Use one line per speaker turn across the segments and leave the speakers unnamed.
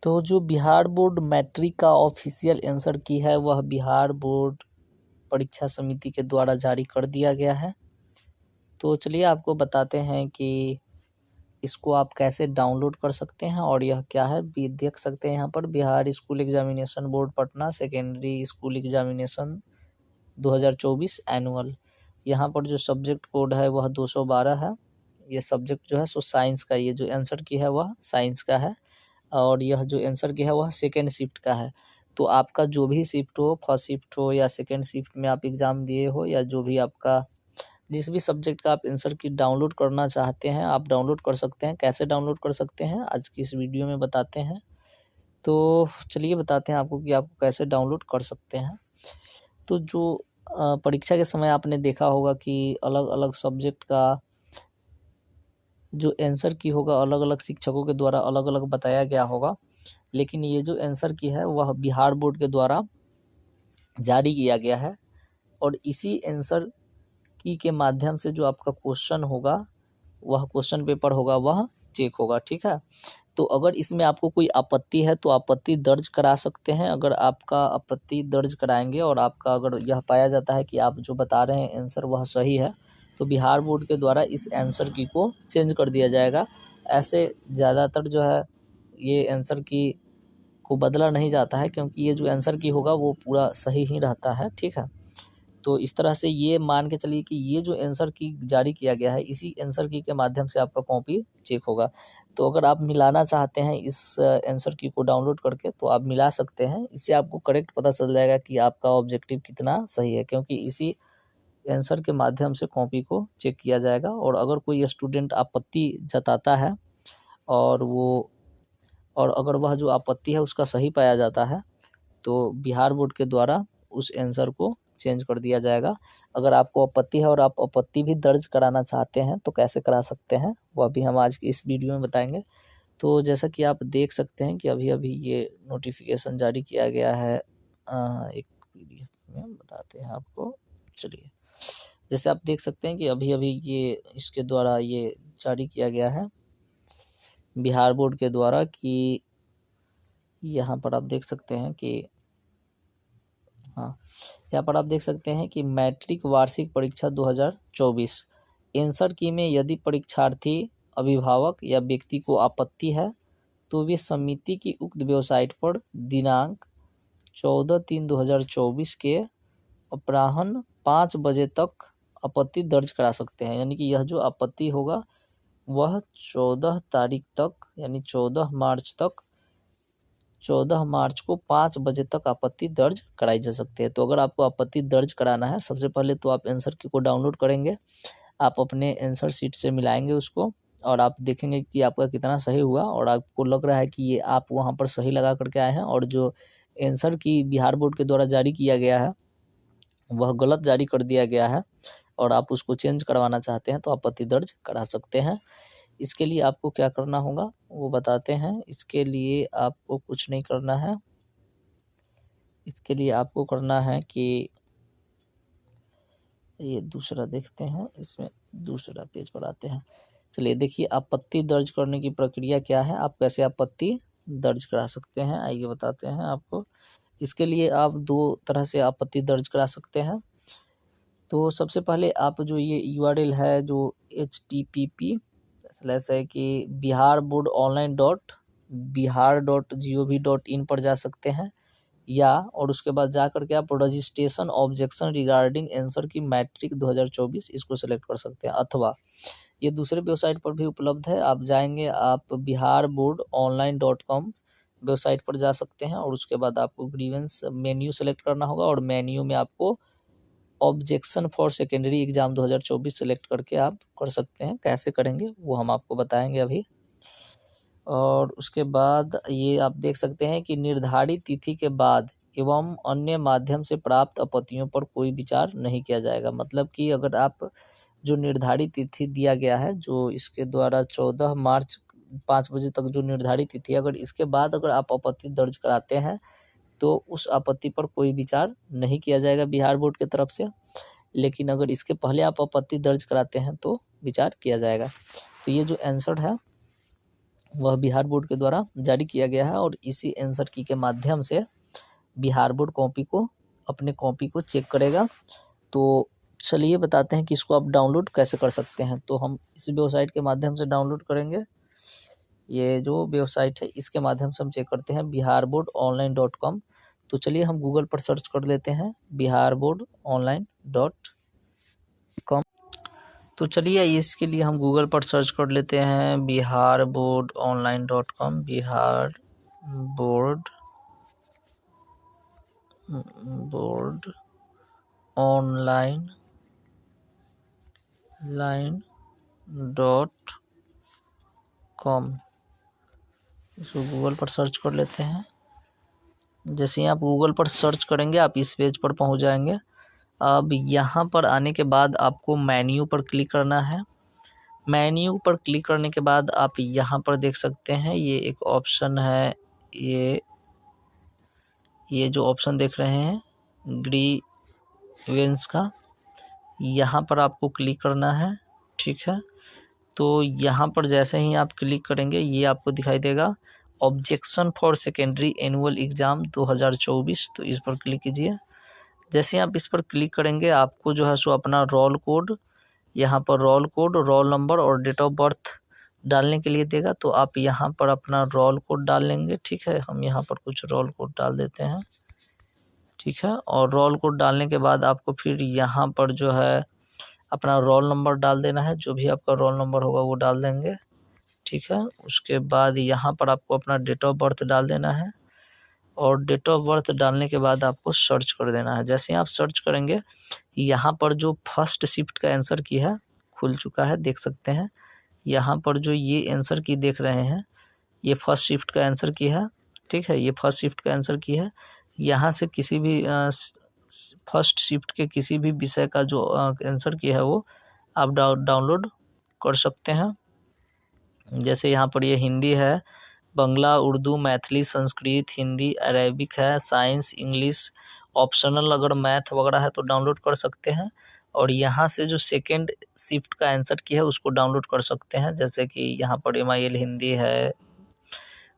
तो जो Bihar board matric का ऑफिशियल आंसर की है वह बिहार बोर्ड परीक्षा समिति के द्वारा जारी कर दिया गया है। तो चलिए आपको बताते हैं कि इसको आप कैसे डाउनलोड कर सकते हैं और यह क्या है। भी देख सकते हैं यहाँ पर Bihar school examination board Patna secondary school examination 2024 annual. यहाँ पर जो सब्जेक्ट कोड है वह 212 है। ये सब्जेक्ट जो है सो साइंस का, ये जो आंसर की है वह साइंस का है और यह जो आंसर की है वह सेकेंड शिफ्ट का है। तो आपका जो भी शिफ्ट हो, फर्स्ट शिफ्ट हो या सेकेंड शिफ्ट में आप एग्ज़ाम दिए हो या जो भी आपका जिस भी सब्जेक्ट का आप आंसर की डाउनलोड करना चाहते हैं आप डाउनलोड कर सकते हैं। कैसे डाउनलोड कर सकते हैं आज की इस वीडियो में बताते हैं। तो चलिए बताते हैं आपको कि आप कैसे डाउनलोड कर सकते हैं। तो जो परीक्षा के समय आपने देखा होगा कि अलग अलग सब्जेक्ट का जो आंसर की होगा अलग अलग शिक्षकों के द्वारा अलग अलग बताया गया होगा, लेकिन ये जो आंसर की है वह बिहार बोर्ड के द्वारा जारी किया गया है और इसी आंसर की के माध्यम से जो आपका क्वेश्चन होगा वह क्वेश्चन पेपर होगा वह चेक होगा। ठीक है, तो अगर इसमें आपको कोई आपत्ति है तो आपत्ति दर्ज करा सकते हैं। अगर आपका आपत्ति दर्ज कराएंगे और आपका अगर यह पाया जाता है कि आप जो बता रहे हैं आंसर वह सही है तो बिहार बोर्ड के द्वारा इस आंसर की को चेंज कर दिया जाएगा। ऐसे ज़्यादातर जो है ये आंसर की को बदला नहीं जाता है क्योंकि ये जो आंसर की होगा वो पूरा सही ही रहता है। ठीक है, तो इस तरह से ये मान के चलिए कि ये जो आंसर की जारी किया गया है इसी आंसर की के माध्यम से आपका कॉपी चेक होगा। तो अगर आप मिलाना चाहते हैं इस आंसर की को डाउनलोड करके तो आप मिला सकते हैं। इससे आपको करेक्ट पता चल जाएगा कि आपका ऑब्जेक्टिव कितना सही है, क्योंकि इसी आंसर के माध्यम से कॉपी को चेक किया जाएगा। और अगर कोई स्टूडेंट आपत्ति जताता है और अगर वह जो आपत्ति है उसका सही पाया जाता है तो बिहार बोर्ड के द्वारा उस आंसर को चेंज कर दिया जाएगा। अगर आपको आपत्ति है और आप आपत्ति भी दर्ज कराना चाहते हैं तो कैसे करा सकते हैं वह भी हम आज की इस वीडियो में बताएंगे। तो जैसा कि आप देख सकते हैं कि अभी अभी ये नोटिफिकेशन जारी किया गया है एक पीडीएफ में बताते हैं आपको। चलिए, जैसे आप देख सकते हैं कि अभी अभी ये इसके द्वारा ये जारी किया गया है बिहार बोर्ड के द्वारा कि यहाँ पर आप देख सकते हैं कि हाँ, यहाँ पर आप देख सकते हैं कि मैट्रिक वार्षिक परीक्षा 2024 आंसर की में यदि परीक्षार्थी अभिभावक या व्यक्ति को आपत्ति है तो वे समिति की उक्त वेबसाइट पर दिनांक 14/3/2024 के अपराह्न 5 बजे तक आपत्ति दर्ज करा सकते हैं। यानी कि यह जो आपत्ति होगा वह 14 तारीख तक यानी 14 मार्च को 5 बजे तक आपत्ति दर्ज कराई जा सकती है। तो अगर आपको आपत्ति दर्ज कराना है सबसे पहले तो आप आंसर की को डाउनलोड करेंगे, आप अपने आंसर शीट से मिलाएंगे उसको और आप देखेंगे कि आपका कितना सही हुआ और आपको लग रहा है कि ये आप वहाँ पर सही लगा करके आए हैं और जो आंसर की बिहार बोर्ड के द्वारा जारी किया गया है वह गलत जारी कर दिया गया है और आप उसको चेंज करवाना चाहते हैं तो आपत्ति दर्ज करा सकते हैं। इसके लिए आपको क्या करना होगा वो बताते हैं। इसके लिए आपको कुछ नहीं करना है, इसके लिए आपको करना है कि ये दूसरा देखते हैं, इसमें दूसरा पेज पर आते हैं। चलिए देखिए आपत्ति दर्ज करने की प्रक्रिया क्या है, आप कैसे आपत्ति दर्ज करा सकते हैं आइए बताते हैं आपको। इसके लिए आप दो तरह से आपत्ति दर्ज करा सकते हैं। तो सबसे पहले आप जो ये URL है जो http है कि biharboardonline.bihar.gov.in पर जा सकते हैं या और उसके बाद जा करके आप रजिस्ट्रेशन ऑब्जेक्शन रिगार्डिंग आंसर की मैट्रिक 2024 इसको सेलेक्ट कर सकते हैं। अथवा ये दूसरे वेबसाइट पर भी उपलब्ध है, आप जाएंगे आप biharboardonline.com वेबसाइट पर जा सकते हैं और उसके बाद आपको ग्रीवेंस मेन्यू सेलेक्ट करना होगा और मेन्यू में आपको objection for secondary exam 2024 select करके आप कर सकते हैं। कैसे करेंगे वो हम आपको बताएंगे अभी। और उसके बाद ये आप देख सकते हैं कि निर्धारित तिथि के बाद एवं अन्य माध्यम से प्राप्त आपत्तियों पर कोई विचार नहीं किया जाएगा। मतलब कि अगर आप जो निर्धारित तिथि दिया गया है जो इसके द्वारा 14 मार्च 5 बजे तक जो निर्धारित तिथि है, अगर इसके बाद अगर आप आपत्ति दर्ज कराते हैं तो उस आपत्ति पर कोई विचार नहीं किया जाएगा बिहार बोर्ड की तरफ से। लेकिन अगर इसके पहले आप आपत्ति दर्ज कराते हैं तो विचार किया जाएगा। तो ये जो आंसर है वह बिहार बोर्ड के द्वारा जारी किया गया है और इसी आंसर की के माध्यम से बिहार बोर्ड अपने कॉपी को चेक करेगा। तो चलिए बताते हैं कि इसको आप डाउनलोड कैसे कर सकते हैं। तो हम इस वेबसाइट के माध्यम से डाउनलोड करेंगे। ये जो वेबसाइट है इसके माध्यम से हम चेक करते हैं biharboardonline.com। तो चलिए हम गूगल पर सर्च कर लेते हैं biharboardonline.com। तो चलिए इसके लिए हम गूगल पर सर्च कर लेते हैं biharboardonline.com। बिहार बोर्ड online.com, इसको गूगल पर सर्च कर लेते हैं। जैसे ही आप गूगल पर सर्च करेंगे आप इस पेज पर पहुंच जाएंगे। अब यहाँ पर आने के बाद आपको मेन्यू पर क्लिक करना है। मेन्यू पर क्लिक करने के बाद आप यहाँ पर देख सकते हैं ये एक ऑप्शन है, ये जो ऑप्शन देख रहे हैं ग्रीवेंस का, यहाँ पर आपको क्लिक करना है। ठीक है, तो यहाँ पर जैसे ही आप क्लिक करेंगे ये आपको दिखाई देगा objection for secondary annual exam 2024। तो इस पर क्लिक कीजिए। जैसे आप इस पर क्लिक करेंगे आपको जो है सो अपना रोल कोड, यहाँ पर रोल कोड, रोल नंबर और डेट ऑफ बर्थ डालने के लिए देगा। तो आप यहाँ पर अपना रोल कोड डाल लेंगे। ठीक है, हम यहाँ पर कुछ रोल कोड डाल देते हैं। ठीक है, और रोल कोड डालने के बाद आपको फिर यहाँ पर जो है अपना रोल नंबर डाल देना है, जो भी आपका रोल नंबर होगा वो डाल देंगे। ठीक है, उसके बाद यहाँ पर आपको अपना डेट ऑफ बर्थ डाल देना है और डेट ऑफ बर्थ डालने के बाद आपको सर्च कर देना है। जैसे आप सर्च करेंगे यहाँ पर जो फर्स्ट शिफ्ट का आंसर की है खुल चुका है, देख सकते हैं। यहाँ पर जो ये आंसर की देख रहे हैं ये फर्स्ट शिफ्ट का आंसर की है। ठीक है, ये फर्स्ट शिफ्ट का आंसर की है। यहाँ से किसी भी फर्स्ट शिफ्ट के किसी भी विषय का जो आंसर की है वो आप डाउनलोड कर सकते हैं। जैसे यहाँ पर ये हिंदी है, बंगला, उर्दू, मैथिली, संस्कृत, हिंदी, अरेबिक है, साइंस, इंग्लिश, ऑप्शनल अगर मैथ वगैरह है तो डाउनलोड कर सकते हैं। और यहाँ से जो सेकेंड शिफ्ट का आंसर की है उसको डाउनलोड कर सकते हैं। जैसे कि यहाँ पर MIL हिंदी है,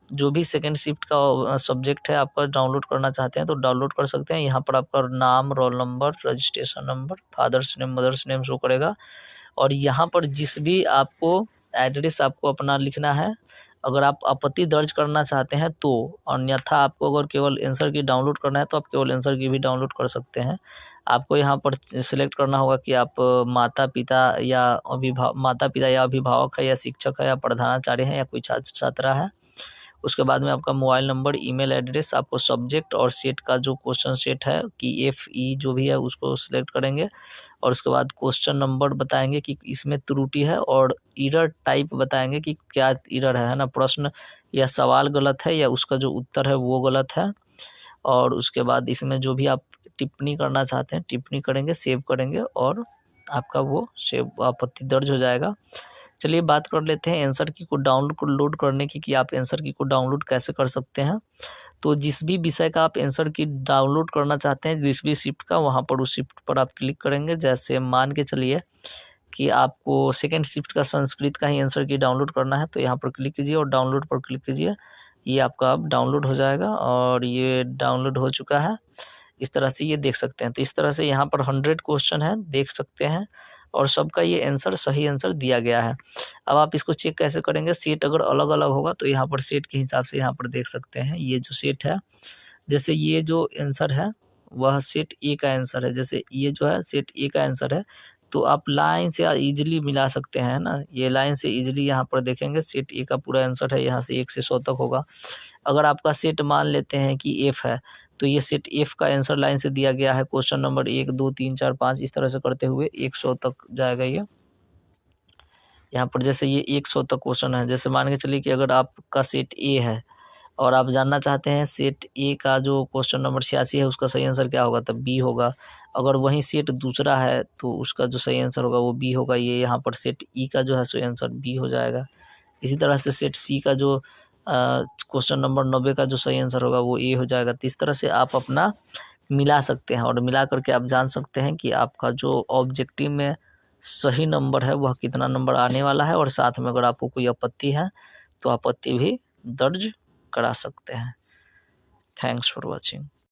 जो भी सेकेंड शिफ्ट का सब्जेक्ट है आपका डाउनलोड करना चाहते हैं तो डाउनलोड कर सकते हैं। यहाँ पर आपका नाम, roll number, registration number, father's name, mother's name show करेगा। और यहाँ पर जिस भी आपको एड्रेस आपको अपना लिखना है, अगर आप आपत्ति दर्ज करना चाहते हैं तो, अन्यथा आपको अगर केवल आंसर की डाउनलोड करना है तो आप केवल आंसर की भी डाउनलोड कर सकते हैं। आपको यहाँ पर सिलेक्ट करना होगा कि आप माता पिता या अभिभावक है या शिक्षक है या प्रधानाचार्य है या कोई छात्र छात्रा है। उसके बाद में आपका मोबाइल नंबर, ईमेल एड्रेस, आपको सब्जेक्ट और सेट का जो क्वेश्चन सेट है कि FE जो भी है उसको सिलेक्ट करेंगे। और उसके बाद क्वेश्चन नंबर बताएंगे कि इसमें त्रुटि है और एरर टाइप बताएंगे कि क्या एरर है ना, प्रश्न या सवाल गलत है या उसका जो उत्तर है वो गलत है। और उसके बाद इसमें जो भी आप टिप्पणी करना चाहते हैं टिप्पणी करेंगे, सेव करेंगे और आपका वो सेव आपत्ति दर्ज हो जाएगा। चलिए बात कर लेते हैं आंसर की को डाउनलोड करने की कि आप आंसर की को डाउनलोड कैसे कर सकते हैं। तो जिस भी विषय का आप आंसर की डाउनलोड करना चाहते हैं, जिस भी शिफ्ट का, वहाँ पर उस शिफ्ट पर आप क्लिक करेंगे। जैसे मान के चलिए कि आपको सेकेंड शिफ्ट का संस्कृत का ही आंसर की डाउनलोड करना है तो यहाँ पर क्लिक कीजिए और डाउनलोड पर क्लिक कीजिए। ये आपका अब डाउनलोड हो जाएगा और ये डाउनलोड हो चुका है। इस तरह से ये देख सकते हैं। तो इस तरह से यहाँ पर 100 क्वेश्चन है, देख सकते हैं, और सबका ये आंसर सही आंसर दिया गया है। अब आप इसको चेक कैसे करेंगे, सेट अगर अलग अलग होगा तो यहाँ पर सेट के हिसाब से यहाँ पर देख सकते हैं ये जो सेट है। जैसे ये जो आंसर है वह सेट A का आंसर है, जैसे ये जो है सेट A का आंसर है। तो आप लाइन से इजीली मिला सकते हैं ना, ये लाइन से इजीली यहाँ पर देखेंगे सेट A का पूरा आंसर है, यहाँ से 1 से 100 तक होगा। अगर आपका सेट मान लेते हैं कि F है तो ये सेट F का आंसर लाइन से दिया गया है, क्वेश्चन नंबर 1 2 3 4 5 इस तरह से करते हुए 100 तक जाएगा ये। यहाँ पर जैसे ये 100 तक क्वेश्चन है, जैसे मान के चलिए कि अगर आपका सेट A है और आप जानना चाहते हैं सेट A का जो क्वेश्चन नंबर 86 है उसका सही आंसर क्या होगा, तब B होगा। अगर वही सेट दूसरा है तो उसका जो सही आंसर होगा वो B होगा। ये यहाँ पर सेट E का जो है सही आंसर B हो जाएगा। इसी तरह से सेट C का जो क्वेश्चन नंबर 90 का जो सही आंसर होगा वो A हो जाएगा। तो इस तरह से आप अपना मिला सकते हैं और मिला करके आप जान सकते हैं कि आपका जो ऑब्जेक्टिव में सही नंबर है वह कितना नंबर आने वाला है। और साथ में अगर आपको कोई आपत्ति है तो आपत्ति भी दर्ज करा सकते हैं। Thanks for watching.